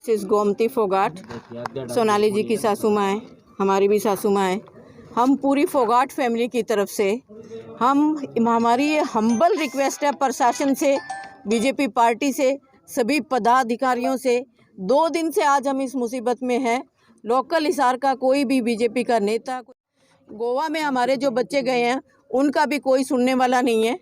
Mrs Gomti Phogat, Sonali जी की सासू माँ है, हमारी भी सासू माँ है। हम पूरी फोगाट फैमिली की तरफ से हमारी ये हम्बल रिक्वेस्ट है प्रशासन से, बीजेपी पार्टी से, सभी पदाधिकारियों से। 2 दिन से आज हम इस मुसीबत में हैं। लोकल हिसार का कोई भी बीजेपी का नेता, गोवा में हमारे जो बच्चे गए हैं उनका भी कोई सुनने वाला नहीं है।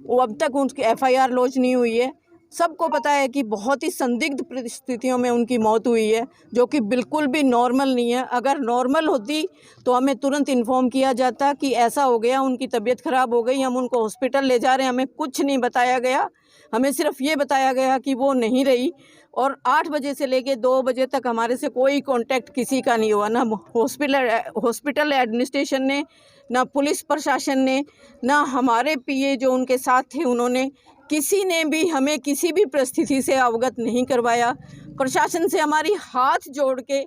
वो अब तक उनकी एफआईआर लॉन्च नहीं हुई है। सबको पता है कि बहुत ही संदिग्ध परिस्थितियों में उनकी मौत हुई है, जो कि बिल्कुल भी नॉर्मल नहीं है। अगर नॉर्मल होती तो हमें तुरंत इन्फॉर्म किया जाता कि ऐसा हो गया, उनकी तबीयत ख़राब हो गई, हम उनको हॉस्पिटल ले जा रहे हैं। हमें कुछ नहीं बताया गया। हमें सिर्फ ये बताया गया कि वो नहीं रही। और 8 बजे से लेके 2 बजे तक हमारे से कोई कांटेक्ट किसी का नहीं हुआ, ना हॉस्पिटल एडमिनिस्ट्रेशन ने, ना पुलिस प्रशासन ने, ना हमारे पीए जो उनके साथ थे उन्होंने, किसी ने भी हमें किसी भी परिस्थिति से अवगत नहीं करवाया। प्रशासन से हमारी हाथ जोड़ के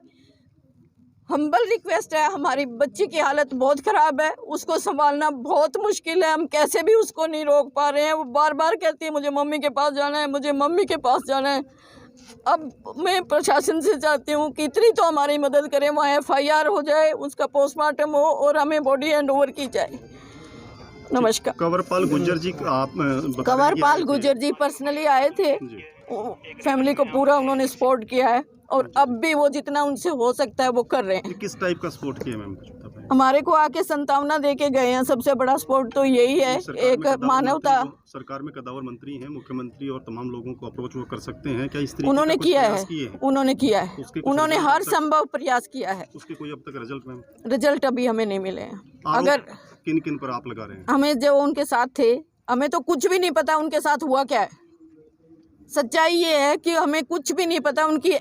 हम्बल रिक्वेस्ट है। हमारी बच्ची की हालत बहुत ख़राब है, उसको संभालना बहुत मुश्किल है। हम कैसे भी उसको नहीं रोक पा रहे हैं। वो बार बार कहती है मुझे मम्मी के पास जाना है, मुझे मम्मी के पास जाना है। अब मैं प्रशासन से चाहती हूँ कि इतनी तो हमारी मदद करें, वहाँ एफआईआर हो जाए, उसका पोस्टमार्टम हो और हमें बॉडी हैंड ओवर की जाए। नमस्कार। कंवरपाल गुर्जर जी, आप कंवरपाल गुर्जर जी पर्सनली आए थे, फैमिली को पूरा उन्होंने सपोर्ट किया है और अब भी वो जितना उनसे हो सकता है वो कर रहे हैं। किस टाइप का सपोर्ट किया मैम? हमारे को आके संतावना दे के गए हैं। सबसे बड़ा सपोर्ट तो यही है, एक मानवता। सरकार में कदावर मंत्री हैं, मुख्यमंत्री और तमाम लोगों को अप्रोच वो कर सकते हैं क्या? इस तरीके उन्होंने किया है, उन्होंने किया है, उन्होंने हर संभव प्रयास किया है। उसके कोई अब तक रिजल्ट मैम? रिजल्ट अभी हमें नहीं मिले हैं। अगर किन किन पर आप लगा रहे हैं? हमें जो उनके साथ थे, हमें तो कुछ भी नहीं पता उनके साथ हुआ क्या है। सच्चाई ये है कि हमें कुछ भी नहीं पता उनकी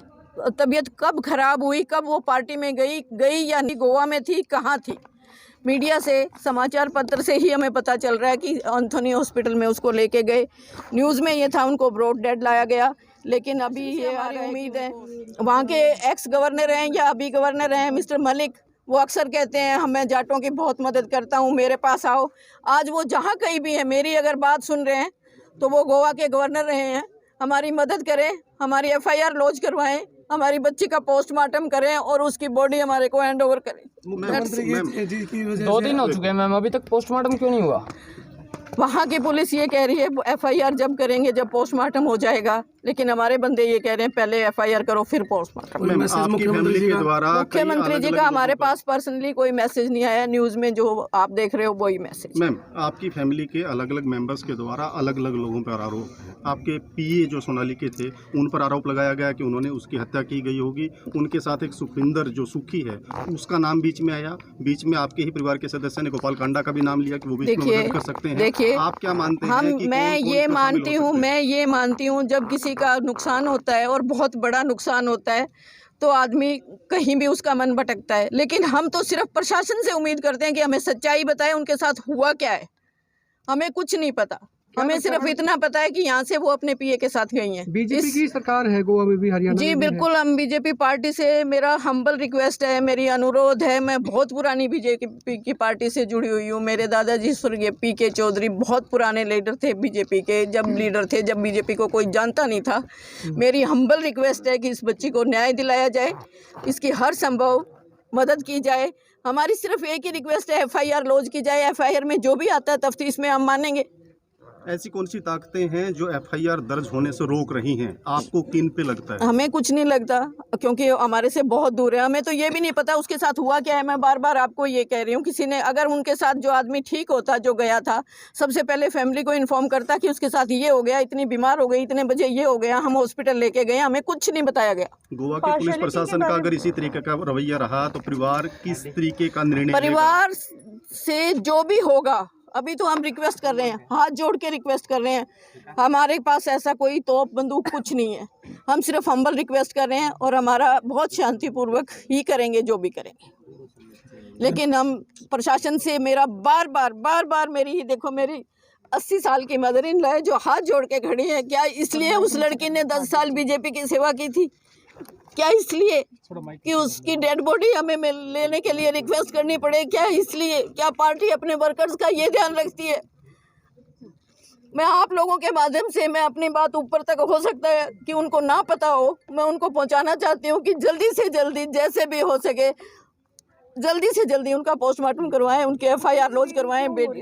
तबीयत कब खराब हुई, कब वो पार्टी में गई या नहीं, गोवा में थी, कहाँ थी। मीडिया से, समाचार पत्र से ही हमें पता चल रहा है कि एंथोनी हॉस्पिटल में उसको लेके गए। न्यूज़ में ये था उनको ब्रॉड डेड लाया गया, लेकिन अभी ये हमारी उम्मीद है वहाँ के एक्स गवर्नर हैं या अभी गवर्नर हैं मिस्टर मलिक, वो अक्सर कहते हैं मैं जाटों की बहुत मदद करता हूँ, मेरे पास आओ। आज वो जहाँ कहीं भी है, मेरी अगर बात सुन रहे हैं तो वो गोवा के गवर्नर रहे हैं। हमारी मदद करें, हमारी एफआईआर लॉन्च करवाएं, हमारी बच्ची का पोस्टमार्टम करें और उसकी बॉडी हमारे को हैंड ओवर करें। 2 दिन हो चुके हैं मैम, अभी तक पोस्टमार्टम क्यों नहीं हुआ? वहाँ की पुलिस ये कह रही है एफआईआर जब करेंगे, जब पोस्टमार्टम हो जाएगा, लेकिन हमारे बंदे ये कह रहे हैं पहले एफआईआर करो फिर पोस्टमार्टम। मुख्यमंत्री जी का हमारे पास पर्सनली कोई मैसेज नहीं आया। न्यूज़ में जो आप देख रहे हो वही मैसेज। मैम, आपकी फैमिली के अलग अलग मेंबर्स के द्वारा अलग अलग लोगों पर आरोप है। आपके पीए जो सोनाली के थे उन पर आरोप लगाया गया कि उन्होंने उसकी हत्या की गई होगी। उनके साथ एक सुखविंदर जो सुखी है उसका नाम बीच में आया। बीच में आपके ही परिवार के सदस्य ने गोपाल कांडा का भी नाम लिया कि वो बीच में मदद कर सकते हैं। देखिए, आप क्या मानते हैं? मैं ये मानती हूँ जब किसी का नुकसान होता है और बहुत बड़ा नुकसान होता है तो आदमी कहीं भी उसका मन भटकता है, लेकिन हम तो सिर्फ प्रशासन से उम्मीद करते हैं कि हमें सच्चाई बताए, उनके साथ हुआ क्या है। हमें कुछ नहीं पता, हमें सिर्फ इतना पता है कि यहाँ से वो अपने पीए के साथ गई हैं। बीजेपी की सरकार है गोवा में भी, हरियाणा जी बिल्कुल। हम बीजेपी पार्टी से, मेरा हम्बल रिक्वेस्ट है, मेरी अनुरोध है। मैं बहुत पुरानी बीजेपी की पार्टी से जुड़ी हुई हूँ। मेरे दादाजी स्वर्गीय पीके चौधरी बहुत पुराने लीडर थे बीजेपी के, जब बीजेपी को कोई जानता नहीं था। मेरी हम्बल रिक्वेस्ट है कि इस बच्ची को न्याय दिलाया जाए, इसकी हर संभव मदद की जाए। हमारी सिर्फ एक ही रिक्वेस्ट है, एफआईआर लॉन्च की जाए। एफआईआर में जो भी आता है तफ्तीश में हम मानेंगे। ऐसी कौन सी ताकतें हैं जो एफआईआर दर्ज होने से रोक रही हैं? आपको किन पे लगता है? हमें कुछ नहीं लगता, क्योंकि हमारे से बहुत दूर है। हमें तो ये भी नहीं पता उसके साथ हुआ क्या है। मैं बार बार आपको ये कह रही हूँ, किसी ने अगर उनके साथ जो आदमी ठीक होता, जो गया था, सबसे पहले फैमिली को इन्फॉर्म करता कि उसके साथ ये हो गया, इतनी बीमार हो गई, इतने बजे ये हो गया, हम हॉस्पिटल लेके गए। हमें कुछ नहीं बताया गया। गोवा के पुलिस प्रशासन का अगर इसी तरीके का रवैया रहा तो परिवार किस तरीके का निर्णय? परिवार से जो भी होगा, अभी तो हम रिक्वेस्ट कर रहे हैं, हाथ जोड़ के रिक्वेस्ट कर रहे हैं। हमारे पास ऐसा कोई तोप बंदूक कुछ नहीं है। हम सिर्फ हम्बल रिक्वेस्ट कर रहे हैं और हमारा बहुत शांतिपूर्वक ही करेंगे जो भी करेंगे। लेकिन हम प्रशासन से, मेरा बार बार मेरी ही देखो, मेरी 80 साल की मदर इन लॉ है जो हाथ जोड़ के खड़ी है। क्या इसलिए उस लड़की ने 10 साल बीजेपी की सेवा की थी? क्या इसलिए कि उसकी डेड बॉडी हमें लेने के लिए रिक्वेस्ट करनी पड़े? क्या इसलिए? क्या पार्टी अपने वर्कर्स का ये ध्यान रखती है? मैं आप लोगों के माध्यम से मैं अपनी बात ऊपर तक हो सकता है कि उनको ना पता हो, मैं उनको पहुंचाना चाहती हूँ कि जल्दी से जल्दी जैसे भी हो सके जल्दी से जल्दी उनका पोस्टमार्टम करवाएं, उनके एफआईआर लॉन्च करवाएं। बेटी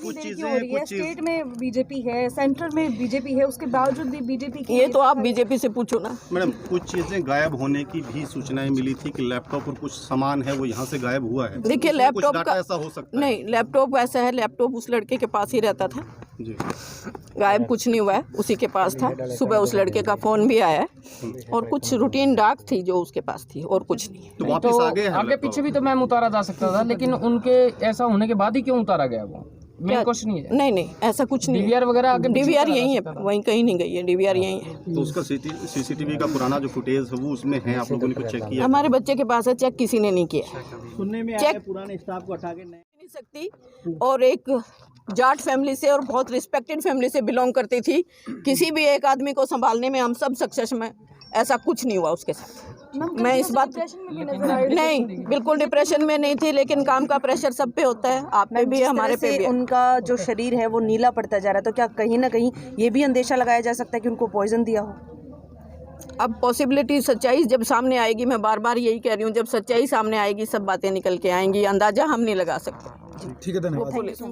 कुछ चीजें स्टेट में बीजेपी है, सेंट्रल में बीजेपी है, उसके बावजूद भी बीजेपी की ये तो आप बीजेपी से पूछो ना। मैडम, कुछ चीजें गायब होने की भी सूचनाएं मिली थी कि लैपटॉप और कुछ सामान है वो यहाँ से गायब हुआ है। देखिए, उसमें कुछ लैपटॉप डाटा का ऐसा हो सकता है? नहीं, लैपटॉप ऐसा है, लैपटॉप उस लड़के के पास ही रहता था जी। गायब कुछ नहीं हुआ है, उसी के पास था। सुबह उस लड़के का फोन भी आया है और कुछ रूटीन डाक थी जो उसके पास थी और कुछ नहीं। तो वापस तो आगे है आगे लैपटॉप? पीछे भी तो मैम उतारा जा सकता था, लेकिन उनके ऐसा होने के बाद ही क्यों उतारा गया वो, मेन क्वेश्चन ये है। नहीं नहीं, ऐसा कुछ नहीं। डीवीआर वगैरह आगे पीछे डीवीआर उतारा यही है, जा सकता था। वहीं कहीं नहीं गई है, डीवीआर यही है। तो उसका सीसीटीवी का पुराना जो फुटेज है वो उसमें है, आप लोगों ने कुछ चेक किया? हमारे बच्चे के पास है, चेक किसी ने नहीं किया। सुनने में आया चेक है पुराने स्टाफ को हटा के नए नहीं सकती, और एक जाट फैमिली से और बहुत रिस्पेक्टेड फैमिली से बिलोंग करती थी। किसी भी एक आदमी को संभालने में हम सब सक्सेस में, ऐसा कुछ नहीं हुआ उसके साथ। मैं इस बात नहीं, बिल्कुल डिप्रेशन में नहीं थी, लेकिन काम का प्रेशर सब पे होता है, आप पे भी है, हमारे पे भी है। उनका जो शरीर है वो नीला पड़ता जा रहा है, तो क्या कहीं ना कहीं ये भी अंदेशा लगाया जा सकता है कि उनको पॉइजन दिया हो? अब पॉसिबिलिटी, सच्चाई जब सामने आएगी, मैं बार बार यही कह रही हूँ, जब सच्चाई सामने आएगी सब बातें निकल के आएंगी, अंदाजा हम नहीं लगा सकते। ठीक है, धन्यवाद। वो पुलिस